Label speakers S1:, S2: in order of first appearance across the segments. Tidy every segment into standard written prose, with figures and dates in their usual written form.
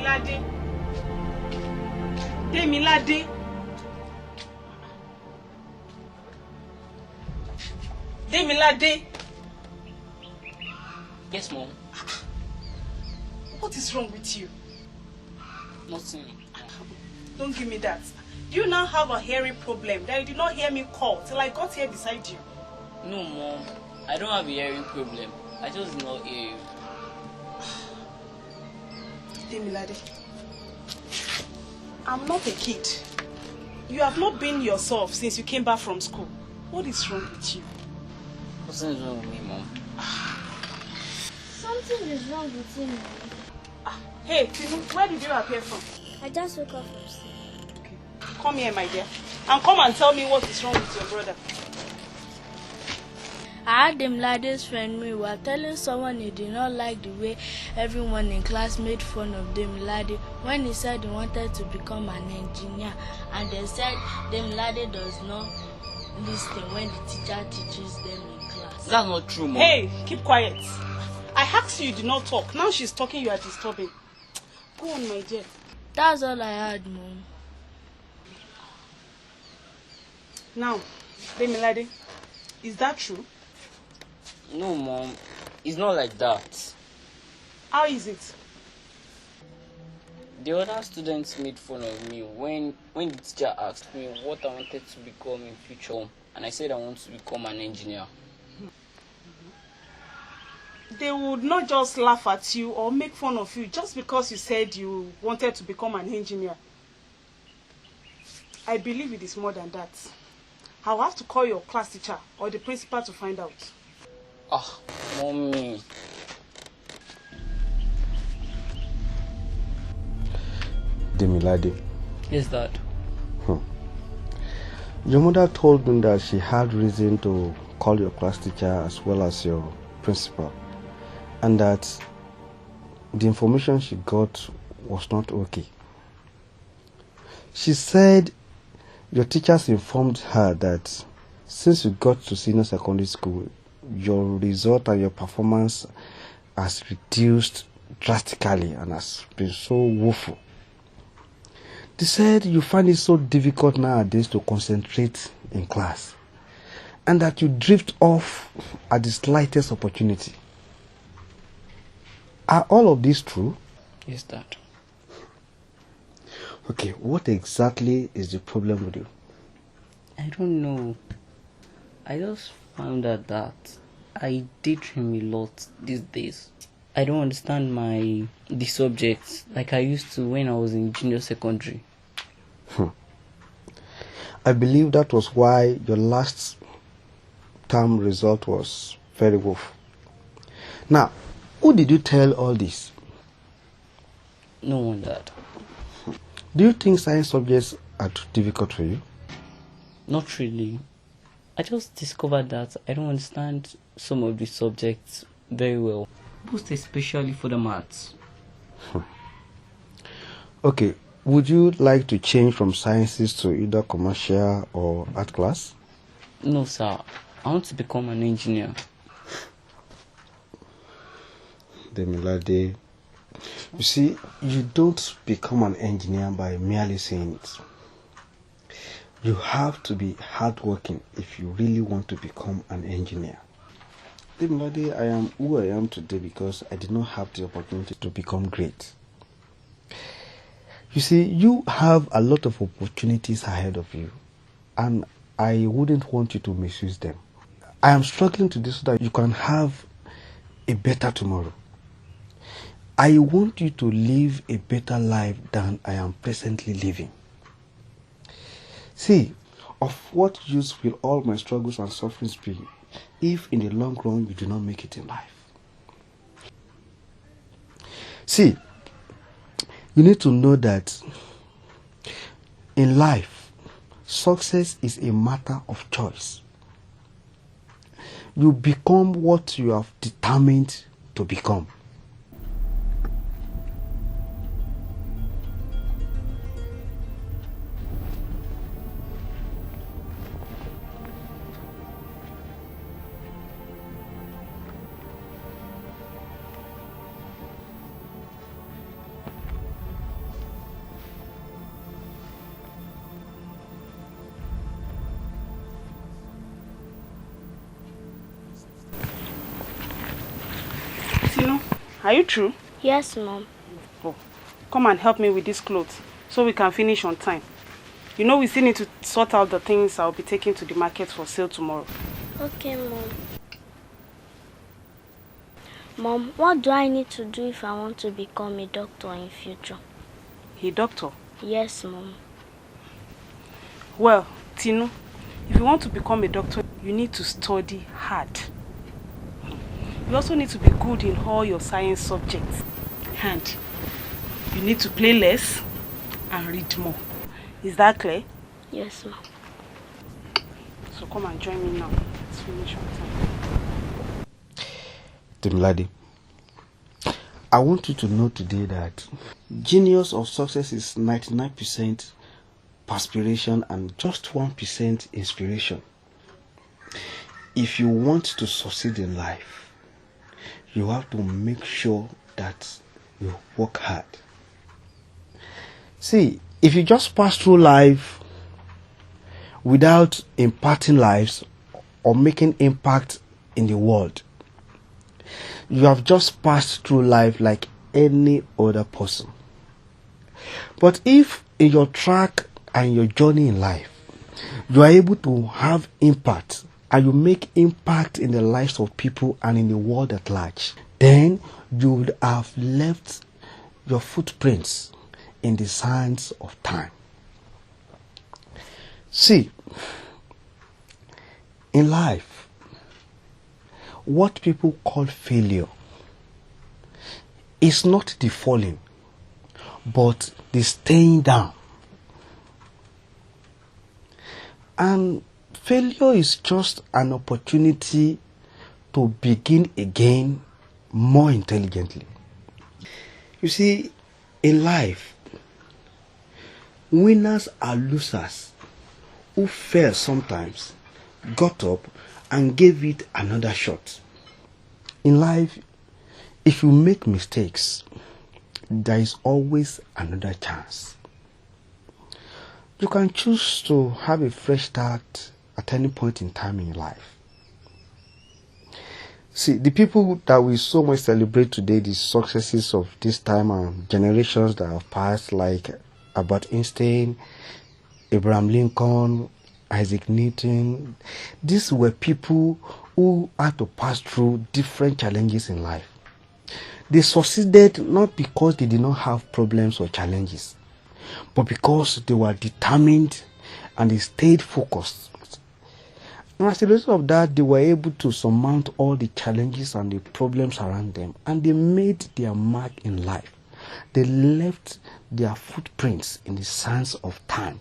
S1: Demilade. Demilade. Demilade.
S2: Yes, Mom.
S1: What is wrong with you?
S2: Nothing.
S1: Don't give me that. Do you now have a hearing problem that you did not hear me call till I got here beside you?
S2: No, Mom. I don't have a hearing problem. I just did not hear you.
S1: Demilade, I'm not a kid. You have not been yourself since you came back from school. What is wrong with you?
S2: Nothing is wrong with me, Mom.
S3: Something is wrong with him.
S1: Hey, Tinu, where did you appear from?
S3: I just woke up from sleep.
S1: Okay. Come here, my dear. And come and tell me what is wrong with your brother.
S4: I had Demlade's friend me were telling someone he did not like the way everyone in class made fun of Demlade when he said he wanted to become an engineer, and they said Demlade does not listen when the teacher teaches them in class.
S2: That's not true, Mom.
S1: Hey, keep quiet. I asked you, you did not talk. Now she's talking, you are disturbing. Go on, my dear.
S4: That's all I had, Mom.
S1: Now, Demilade, is that true?
S2: No, Mom. It's not like that.
S1: How is it?
S2: The other students made fun of me when the teacher asked me what I wanted to become in future, and I said I want to become an engineer.
S1: They would not just laugh at you or make fun of you just because you said you wanted to become an engineer. I believe it is more than that. I'll have to call your class teacher or the principal to find out.
S2: Ah, Mommy.
S5: Demilade.
S2: Yes, Dad.
S5: Your mother told me that she had reason to call your class teacher as well as your principal, and that the information she got was not okay. She said your teachers informed her that since you got to senior secondary school, your result and your performance has reduced drastically and has been so woeful. They said you find it so difficult nowadays to concentrate in class, and that you drift off at the slightest opportunity. Are all of this true?
S2: Yes, Dad.
S5: Okay, what exactly is the problem with you?
S2: I don't know. I just found out that I daydream a lot these days. I don't understand the subjects like I used to when I was in junior secondary.
S5: I believe that was why your last term result was very woeful. Now, who did you tell all this?
S2: No one, Dad.
S5: Do you think science subjects are too difficult for you?
S2: Not really. I just discovered that I don't understand some of the subjects very well, most especially for the maths.
S5: Okay, would you like to change from sciences to either commercial or art class?
S2: No, sir. I want to become an engineer.
S5: Demilade, you see, you don't become an engineer by merely saying it. You have to be hardworking if you really want to become an engineer. Demilade, I am who I am today because I did not have the opportunity to become great. You see, you have a lot of opportunities ahead of you, and I wouldn't want you to misuse them. I am struggling to do so that you can have a better tomorrow. I want you to live a better life than I am presently living. See, of what use will all my struggles and sufferings be if in the long run you do not make it in life? See, you need to know that in life, success is a matter of choice. You become what you have determined to become.
S1: Tino, are you through?
S3: Yes, Mom.
S1: Oh, come and help me with these clothes so we can finish on time. You know we still need to sort out the things I'll be taking to the market for sale tomorrow.
S3: Okay, Mom. Mom, what do I need to do if I want to become a doctor in future?
S1: A doctor?
S3: Yes, Mom.
S1: Well, Tino, if you want to become a doctor, you need to study hard. You also need to be good in all your science subjects. And you need to play less and read more. Is that clear?
S3: Yes, Mom.
S1: So come and join me now. Let's finish on time.
S5: Temilade, I want you to know today that genius of success is 99% perspiration and just 1% inspiration. If you want to succeed in life, you have to make sure that you work hard. See, if you just pass through life without impacting lives or making impact in the world, you have just passed through life like any other person. But if in your track and your journey in life, you are able to have impact and you make impact in the lives of people and in the world at large, then you would have left your footprints in the sands of time. See, in life, what people call failure is not the falling, but the staying down. And failure is just an opportunity to begin again more intelligently. You see, in life, winners are losers who fell sometimes, got up, and gave it another shot. In life, if you make mistakes, there is always another chance. You can choose to have a fresh start at any point in time in your life. See, the people that we so much celebrate today, the successes of this time and generations that have passed, like Albert Einstein, Abraham Lincoln, Isaac Newton, these were people who had to pass through different challenges in life. They succeeded not because they did not have problems or challenges, but because they were determined and they stayed focused. And as a result of that, they were able to surmount all the challenges and the problems around them, and they made their mark in life. They left their footprints in the sands of time.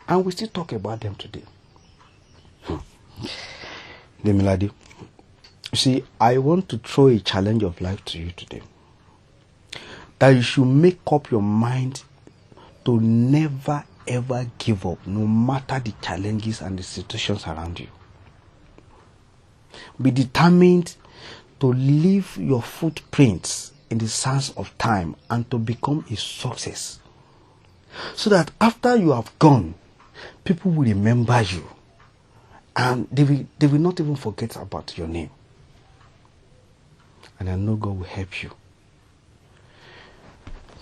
S5: And we still talk about them today. Temilade, you see, I want to throw a challenge of life to you today. That you should make up your mind to never ever give up, no matter the challenges and the situations around you. Be determined to leave your footprints in the sands of time and to become a success. So that after you have gone, people will remember you and they will not even forget about your name. And I know God will help you.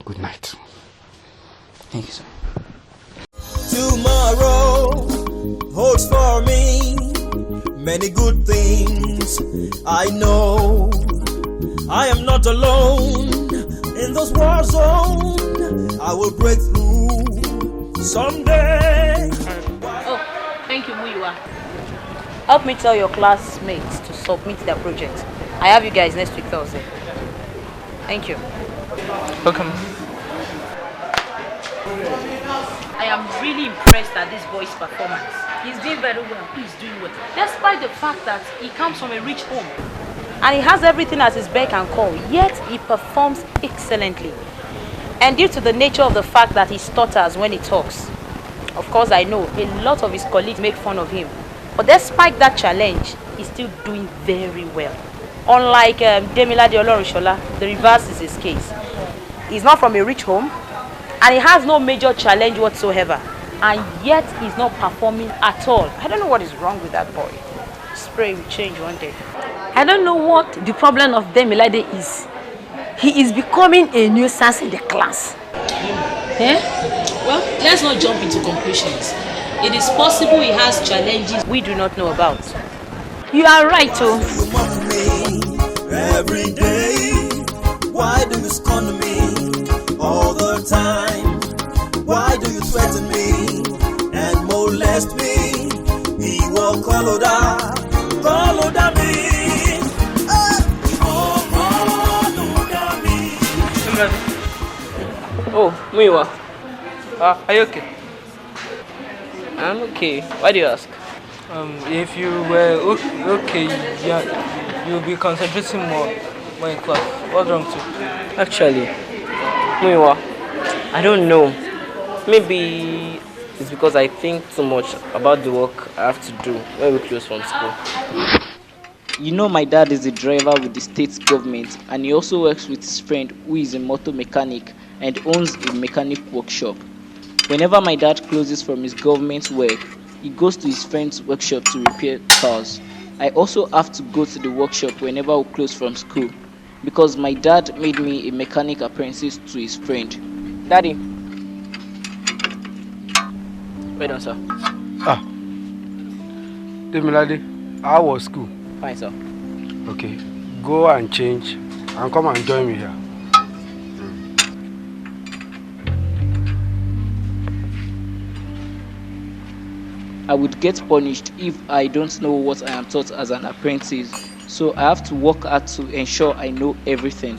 S5: Good night.
S2: Thank you, sir.
S6: Tomorrow holds for me many good things. I know I am not alone in this war zone. I will break through someday.
S7: Oh, thank you, Muyiwa. Help me tell your classmates to submit their project. I have you guys next week Thursday. Thank you.
S8: Welcome.
S7: I am really impressed at this boy's performance. He's doing very well. He's doing well. Despite the fact that he comes from a rich home. And he has everything at his beck and call, yet he performs excellently. And due to the nature of the fact that he stutters when he talks, of course I know a lot of his colleagues make fun of him. But despite that challenge, he's still doing very well. Unlike Temilade Olorunshola, the reverse is his case. He's not from a rich home, and he has no major challenge whatsoever. And yet he's not performing at all. I don't know what is wrong with that boy. Spray will change one day. I don't know what the problem of Demilade is. He is becoming a nuisance in the class.
S8: Eh? Well, let's not jump into conclusions. It is possible he has challenges
S7: we do not know about. You are right, oh.
S6: You mock me every day. Why do you scorn me all the time? Why do you threaten me and molest me? He will call me.
S2: Oh, Muiwa. Are you okay? I'm okay. Why do you ask?
S9: If you were okay, yeah, you'll be concentrating more in class. What's wrong too?
S2: Actually, Muiwa, I don't know. Maybe it's because I think too much about the work I have to do when we close from school. You know, my dad is a driver with the state government, and he also works with his friend who is a motor mechanic and owns a mechanic workshop. Whenever my dad closes from his government work, he goes to his friend's workshop to repair cars. I also have to go to the workshop whenever we close from school because my dad made me a mechanic apprentice to his friend. Daddy. Wait on, sir.
S5: Demilade, how was school?
S2: Fine, sir.
S5: Okay, go and change and come and join me here.
S2: I would get punished if I don't know what I am taught as an apprentice, so I have to work hard to ensure I know everything.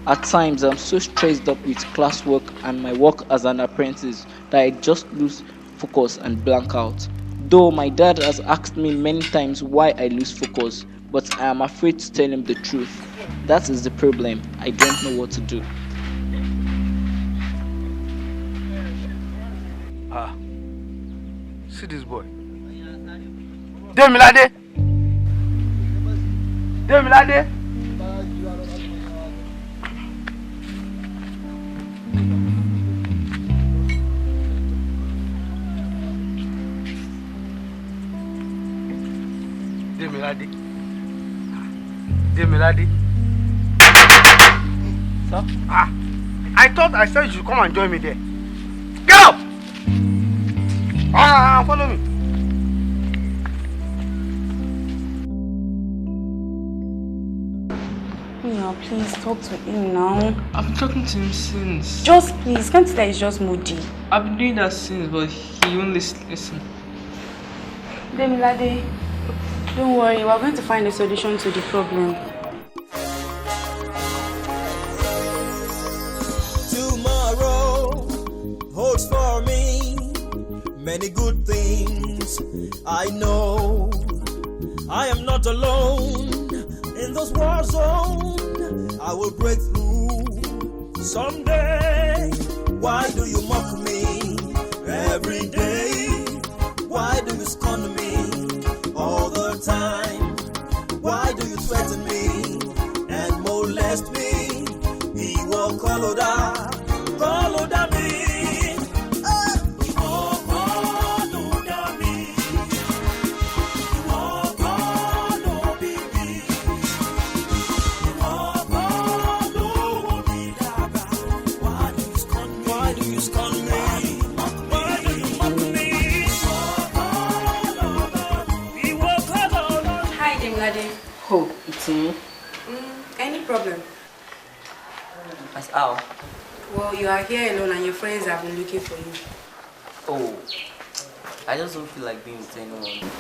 S2: At times, I'm so stressed up with classwork and my work as an apprentice that I just lose focus and blank out. Though my dad has asked me many times why I lose focus, but I am afraid to tell him the truth. That is the problem. I don't know what to do.
S5: See this boy. Demilade! Demilade! Demilade! Demilade!
S2: Sir?
S5: I thought I said you should come and join me there. Get up! Follow me.
S1: Yeah, please talk to him now.
S9: I've been talking to him since.
S1: Just please, can't you that he's just moody?
S9: I've been doing that since, but he won't listen.
S1: Demilade, don't worry, we're going to find a solution to the problem.
S6: Tomorrow holds for me many good things. I know I am not alone in this war zone. I will break through someday. Why do you mock me every day? Why do you scorn me all the time? Why do you threaten me and molest me? He will call me.
S2: Oh, it's me.
S10: Any problem?
S2: As how?
S10: Well, you are here alone and your friends have been looking for you.
S2: Oh, I just don't feel like being with anyone.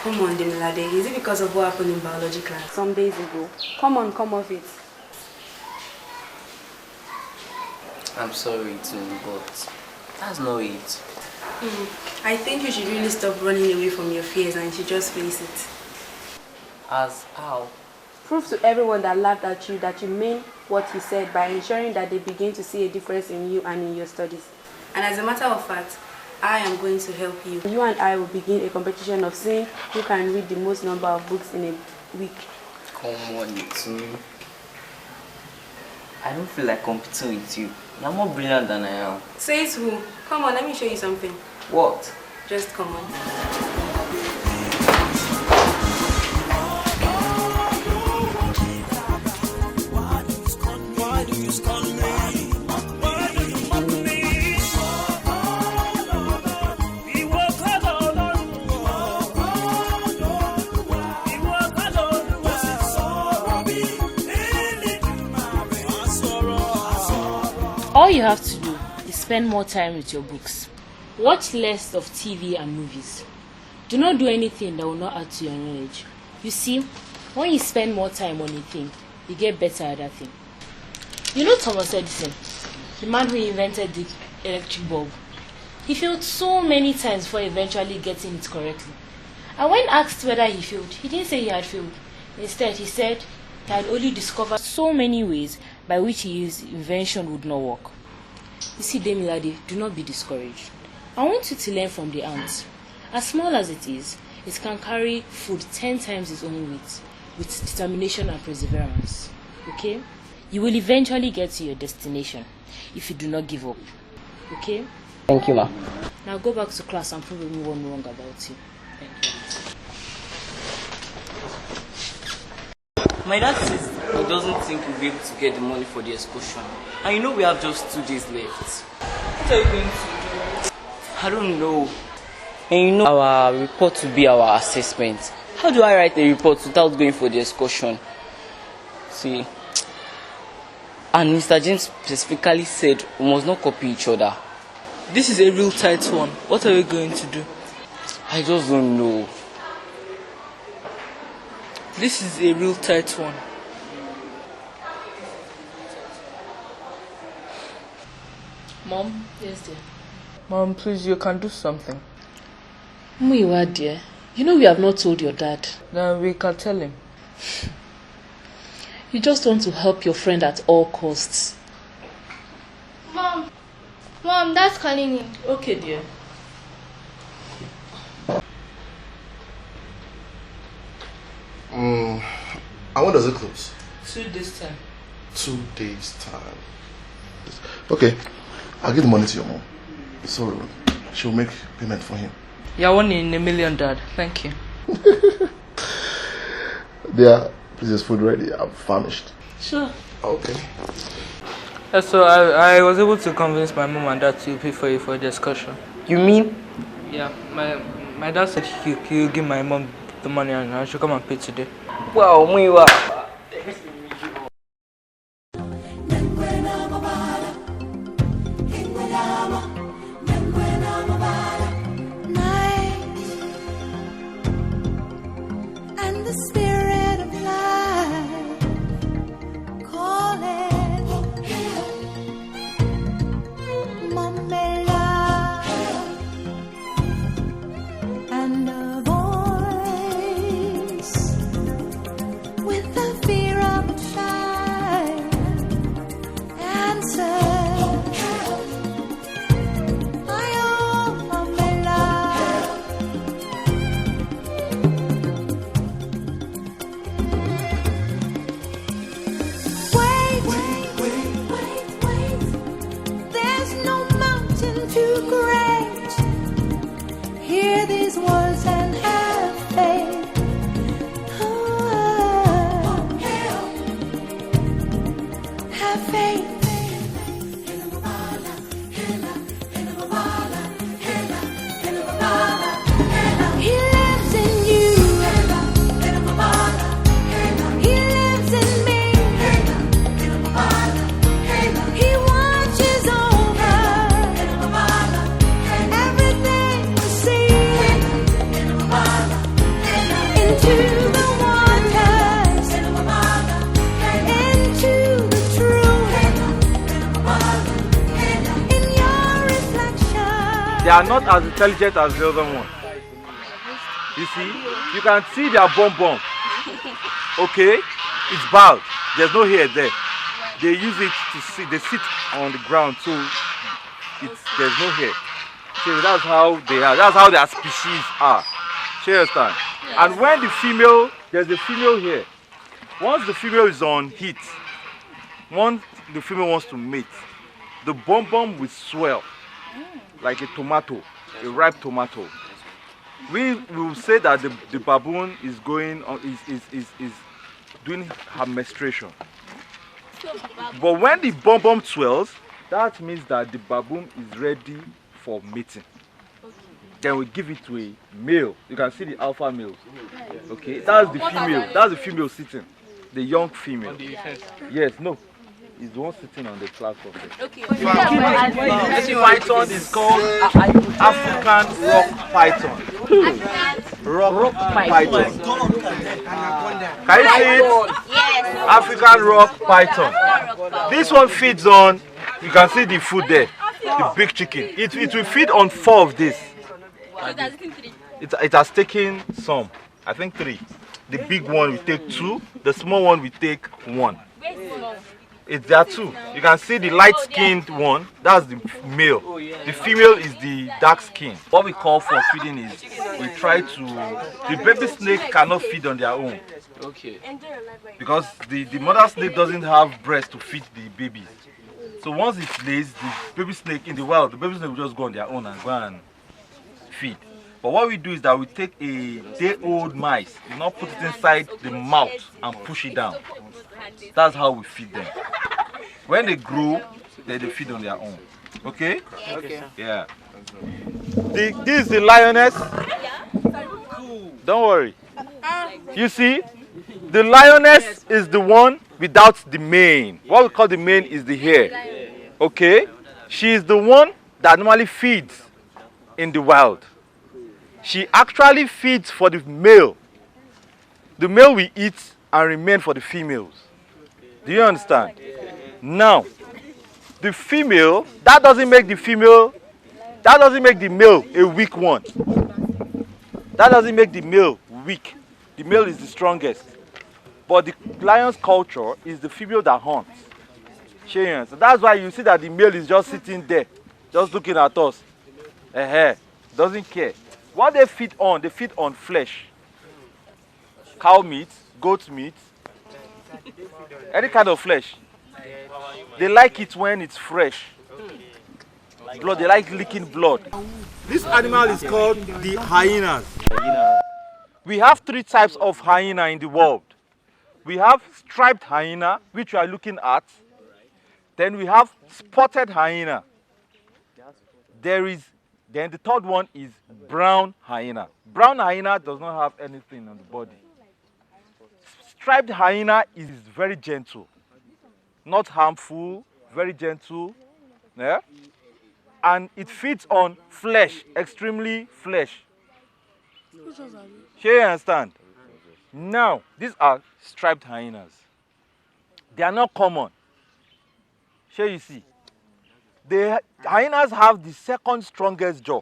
S10: Come on, Demilade. Is it because of what happened in biology class some days ago? Come on, come off it.
S2: I'm sorry too, but that's not it.
S10: I think you should really stop running away from your fears and you should just face it.
S2: As how?
S10: Prove to everyone that laughed at you that you mean what you said by ensuring that they begin to see a difference in you and in your studies. And as a matter of fact, I am going to help you. You and I will begin a competition of seeing who can read the most number of books in a week.
S2: Come on, it's me. I don't feel like competing with you. You're more brilliant than I am.
S10: Says who? Come on, let me show you something.
S2: What?
S10: Just come on.
S8: All you have to do is spend more time with your books. Watch less of TV and movies. Do not do anything that will not add to your knowledge. You see, when you spend more time on a thing, you get better at that thing. You know Thomas Edison, the man who invented the electric bulb? He failed so many times before eventually getting it correctly. And when asked whether he failed, he didn't say he had failed. Instead, he said he had only discovered so many ways by which his invention would not work. You see, Demilade, do not be discouraged. I want you to learn from the ant. As small as it is, it can carry food 10 times its own weight with determination and perseverance. Okay? You will eventually get to your destination if you do not give up. Okay?
S2: Thank you, ma.
S8: Now go back to class and prove everyone wrong about you. Thank you.
S2: My dad says he doesn't think we'll be able to get the money for the excursion. And you know we have just 2 days left. What are you going to do? I don't know. And you know our report will be our assessment. How do I write a report without going for the excursion? See, and Mr. James specifically said we must not copy each other.
S9: This is a real tight one. What are we going to do?
S2: I just don't know.
S9: This is a real tight one.
S8: Mom, yes dear.
S9: Mom, please, you can do something.
S8: Muiwa dear, you know we have not told your dad.
S9: Then we can tell him.
S8: You just want to help your friend at all costs.
S3: Mom, that's calling him.
S8: Okay dear.
S11: When does it close?
S9: 2 days time.
S11: 2 days time. Okay, I'll give the money to your mom. So she'll make payment for him.
S9: You're 1 in a million, Dad. Thank you.
S11: There, please, is food ready? I'm famished.
S8: Sure.
S11: Okay.
S9: So I was able to convince my mom and dad to pay for you for the excursion.
S2: You mean?
S9: Yeah, my dad said he'll give my mom the money and I should come and pay today.
S2: Wow, Muiwa.
S12: They are not as intelligent as the other one. You see, you can see their bum. Okay, it's bald. There's no hair there. They use it to sit. They sit on the ground, so there's no hair. So that's how they are. That's how their species are. Do you understand? Yes. And when the female, there's a female here. Once the female is on heat, once the female wants to mate, the bum will swell like a tomato, a ripe tomato. We will say that the baboon is going on, is doing her menstruation. But when the bum swells, that means that the baboon is ready for mating. Then we give it to a male. You can see the alpha male. Okay, that's the female. That's the female sitting, the young female. Yes, no. is the one sitting on the platform.
S7: Okay.
S12: This python is called African rock python. Rock python. Can you see it?
S7: Yes.
S12: African rock python. This one feeds on, you can see the food there, the big chicken. It will feed on 4 of this. It has taken some, I think 3. The big one will take 2, the small one will take 1. There are 2. You can see the light-skinned one, that's the male. The female is the dark skin. What we call for feeding is, we try to, the baby snake cannot feed on their own.
S9: Okay.
S12: Because the mother snake doesn't have breast to feed the babies. So once it lays, the baby snake in the wild, the baby snake will just go on their own and go and feed. But what we do is that we take a day-old mice, we not put it inside the mouth and push it down. That's how we feed them. When they grow, then they feed on their own. Okay?
S9: Okay.
S12: Yeah. This is the lioness. Don't worry. You see, the lioness is the one without the mane. What we call the mane is the hair. Okay? She is the one that normally feeds in the wild. She actually feeds for the male. The male will eat and remain for the females. Do you understand? Now, the female, that doesn't make the male a weak one. That doesn't make the male weak. The male is the strongest. But the lion's culture is the female that hunts. So that's why you see that the male is just sitting there, just looking at us. Doesn't care. What they feed on flesh. Cow meat, goat meat, any kind of flesh. They like it when it's fresh. Blood, they like licking blood. This animal is called the hyenas. We have 3 types of hyena in the world. We have striped hyena, which we are looking at. Then we have spotted hyena. Then the third one is brown hyena. Brown hyena does not have anything on the body. Striped hyena is very gentle, not harmful, very gentle. Yeah? And it feeds on flesh, extremely flesh. Sure, you understand? Now, these are striped hyenas. They are not common. Sure, you see. The hyenas have the second strongest jaw.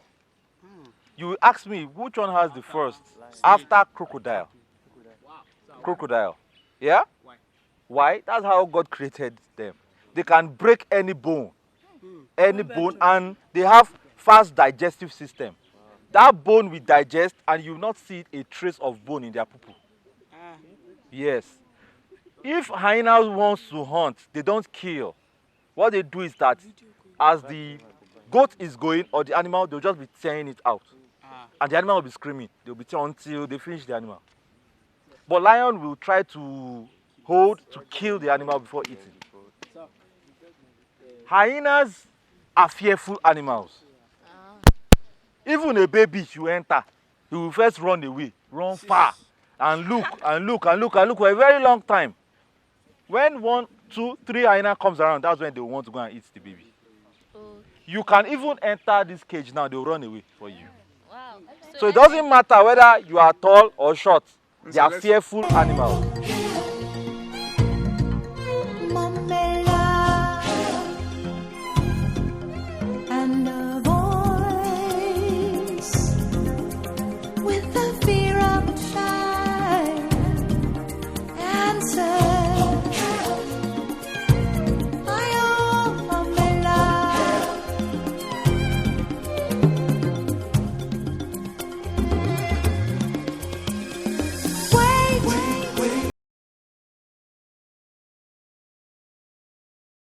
S12: You will ask me, which one has the first? After crocodile. Crocodile. Yeah? Why? That's how God created them. They can break any bone. Any bone, and they have fast digestive system. That bone will digest and you will not see a trace of bone in their poo-poo. Yes. If hyenas wants to hunt, they don't kill. What they do is that as the goat is going or the animal, they'll just be tearing it out. And the animal will be screaming. They'll be tearing until they finish the animal. But lion will try to hold to kill the animal before eating. Hyenas are fearful animals. Even a baby, you enter, he will first run away, run far, and look for a very long time. When 1, 2, 3 hyena comes around, that's when they want to go and eat the baby. You can even enter this cage now, they'll run away for you.
S7: Wow.
S12: So it doesn't matter whether you are tall or short, they are fearful animals.